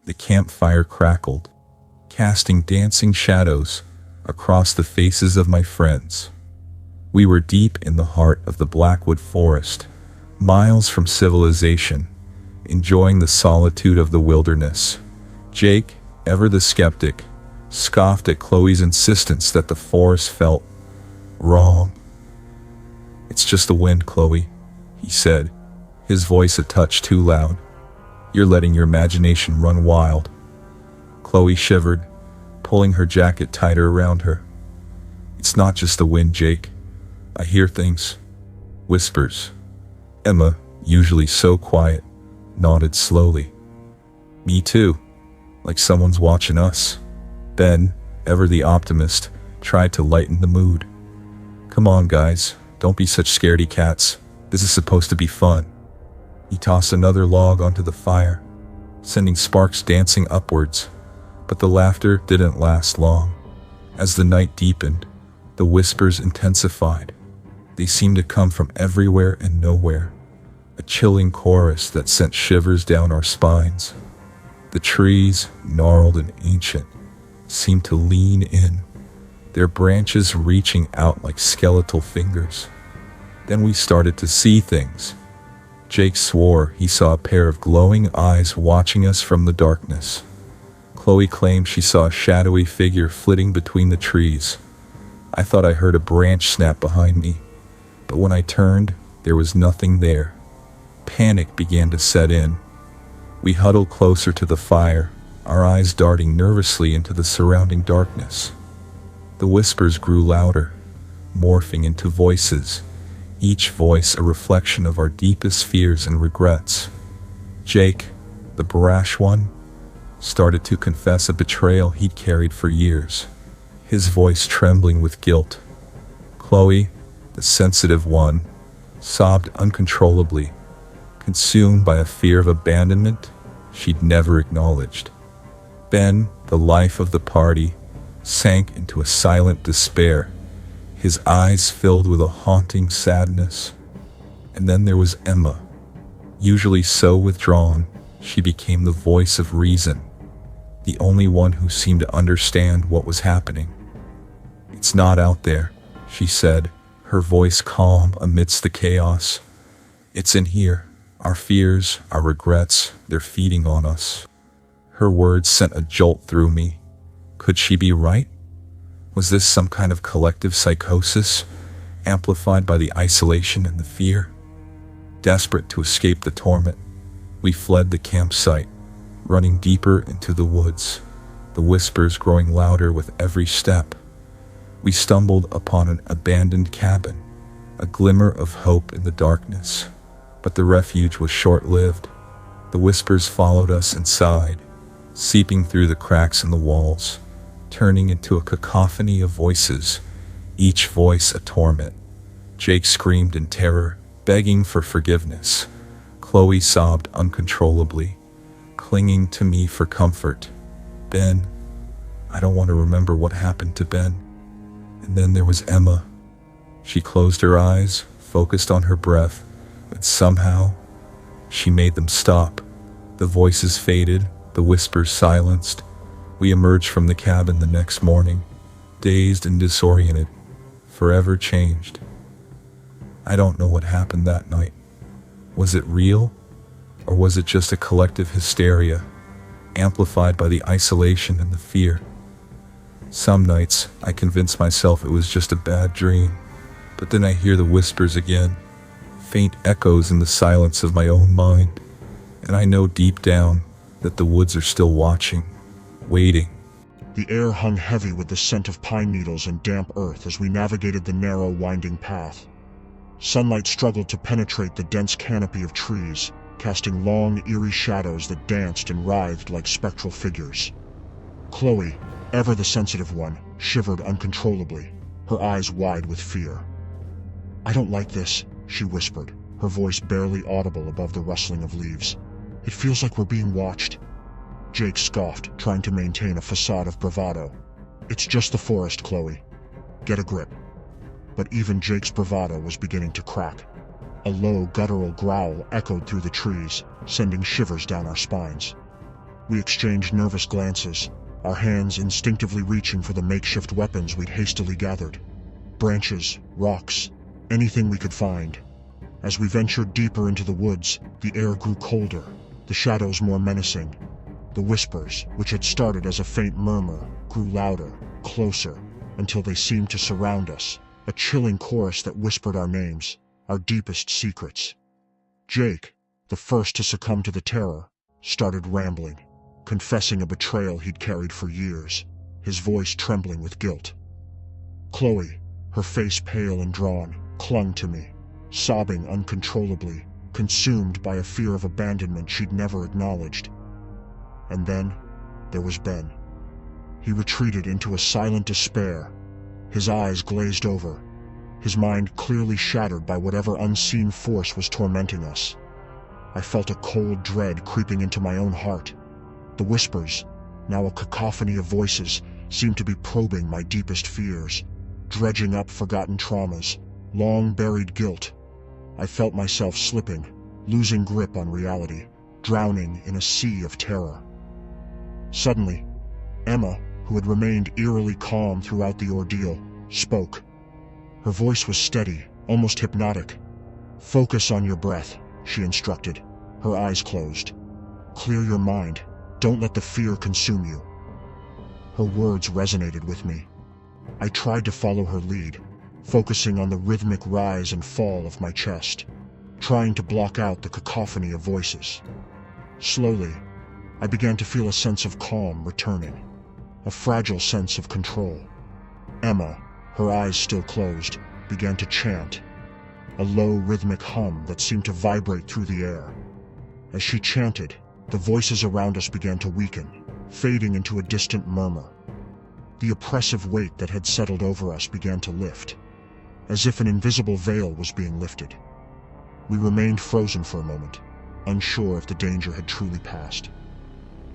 The campfire crackled, casting dancing shadows across the faces of my friends. We were deep in the heart of the Blackwood Forest, miles from civilization, enjoying the solitude of the wilderness. Jake, ever the skeptic, scoffed at Chloe's insistence that the forest felt wrong. "It's just the wind, Chloe," he said, his voice a touch too loud. "You're letting your imagination run wild." Chloe shivered, pulling her jacket tighter around her. "It's not just the wind, Jake. I hear things." Whispers. Emma, usually so quiet, nodded slowly. "Me too. Like someone's watching us." Ben, ever the optimist, tried to lighten the mood. "Come on, guys, don't be such scaredy cats. This is supposed to be fun." He tossed another log onto the fire, sending sparks dancing upwards, but the laughter didn't last long. As the night deepened, the whispers intensified. They seemed to come from everywhere and nowhere, a chilling chorus that sent shivers down our spines. The trees, gnarled and ancient, seemed to lean in, their branches reaching out like skeletal fingers. Then we started to see things. Jake swore he saw a pair of glowing eyes watching us from the darkness. Chloe claimed she saw a shadowy figure flitting between the trees. I thought I heard a branch snap behind me, but when I turned, there was nothing there. Panic began to set in. We huddled closer to the fire, our eyes darting nervously into the surrounding darkness. The whispers grew louder, morphing into voices, each voice a reflection of our deepest fears and regrets. Jake, the brash one, started to confess a betrayal he'd carried for years, his voice trembling with guilt. Chloe, the sensitive one, sobbed uncontrollably, consumed by a fear of abandonment she'd never acknowledged. Ben, the life of the party, sank into a silent despair, his eyes filled with a haunting sadness. And then there was Emma. Usually so withdrawn, she became the voice of reason, the only one who seemed to understand what was happening. "It's not out there," she said, her voice calm amidst the chaos. "It's in here. Our fears, our regrets, they're feeding on us." Her words sent a jolt through me. Could she be right? Was this some kind of collective psychosis, amplified by the isolation and the fear? Desperate to escape the torment, we fled the campsite, running deeper into the woods, the whispers growing louder with every step. We stumbled upon an abandoned cabin, a glimmer of hope in the darkness. But the refuge was short-lived. The whispers followed us inside, seeping through the cracks in the walls, turning into a cacophony of voices, each voice a torment. Jake screamed in terror, begging for forgiveness. Chloe sobbed uncontrollably, clinging to me for comfort. Ben, I don't want to remember what happened to Ben. And then there was Emma. She closed her eyes, focused on her breath, but somehow, she made them stop. The voices faded, the whispers silenced. We emerged from the cabin the next morning, dazed and disoriented, forever changed. I don't know what happened that night. Was it real? Or was it just a collective hysteria, amplified by the isolation and the fear? Some nights, I convince myself it was just a bad dream, but then I hear the whispers again, faint echoes in the silence of my own mind, and I know deep down that the woods are still watching, waiting. The air hung heavy with the scent of pine needles and damp earth as we navigated the narrow, winding path. Sunlight struggled to penetrate the dense canopy of trees, casting long, eerie shadows that danced and writhed like spectral figures. Chloe, ever the sensitive one, shivered uncontrollably, her eyes wide with fear. "I don't like this," she whispered, her voice barely audible above the rustling of leaves. "It feels like we're being watched." Jake scoffed, trying to maintain a facade of bravado. "It's just the forest, Chloe. Get a grip." But even Jake's bravado was beginning to crack. A low, guttural growl echoed through the trees, sending shivers down our spines. We exchanged nervous glances, our hands instinctively reaching for the makeshift weapons we'd hastily gathered. Branches, rocks, anything we could find. As we ventured deeper into the woods, the air grew colder, the shadows more menacing. The whispers, which had started as a faint murmur, grew louder, closer, until they seemed to surround us, a chilling chorus that whispered our names, our deepest secrets. Jake, the first to succumb to the terror, started rambling, confessing a betrayal he'd carried for years, his voice trembling with guilt. Chloe, her face pale and drawn, clung to me, sobbing uncontrollably, consumed by a fear of abandonment she'd never acknowledged. And then, there was Ben. He retreated into a silent despair, his eyes glazed over, his mind clearly shattered by whatever unseen force was tormenting us. I felt a cold dread creeping into my own heart. The whispers, now a cacophony of voices, seemed to be probing my deepest fears, dredging up forgotten traumas, long-buried guilt. I felt myself slipping, losing grip on reality, drowning in a sea of terror. Suddenly, Emma, who had remained eerily calm throughout the ordeal, spoke. Her voice was steady, almost hypnotic. "Focus on your breath," she instructed, her eyes closed. "Clear your mind. Don't let the fear consume you." Her words resonated with me. I tried to follow her lead, focusing on the rhythmic rise and fall of my chest, trying to block out the cacophony of voices. Slowly, I began to feel a sense of calm returning, a fragile sense of control. Emma, her eyes still closed, began to chant, a low rhythmic hum that seemed to vibrate through the air. As she chanted, the voices around us began to weaken, fading into a distant murmur. The oppressive weight that had settled over us began to lift, as if an invisible veil was being lifted. We remained frozen for a moment, unsure if the danger had truly passed.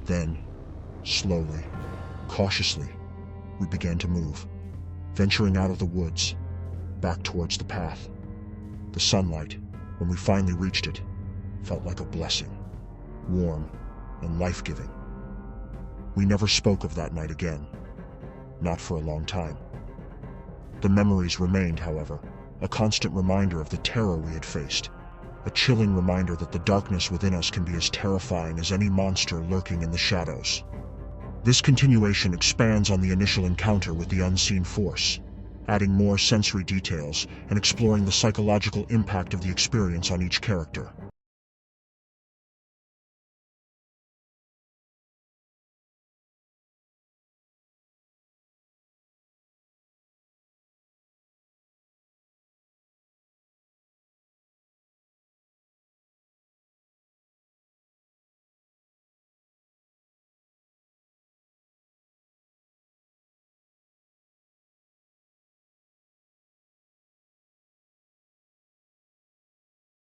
Then, slowly, cautiously, we began to move, venturing out of the woods, back towards the path. The sunlight, when we finally reached it, felt like a blessing, warm and life-giving. We never spoke of that night again, not for a long time. The memories remained, however, a constant reminder of the terror we had faced, a chilling reminder that the darkness within us can be as terrifying as any monster lurking in the shadows. This continuation expands on the initial encounter with the unseen force, adding more sensory details and exploring the psychological impact of the experience on each character.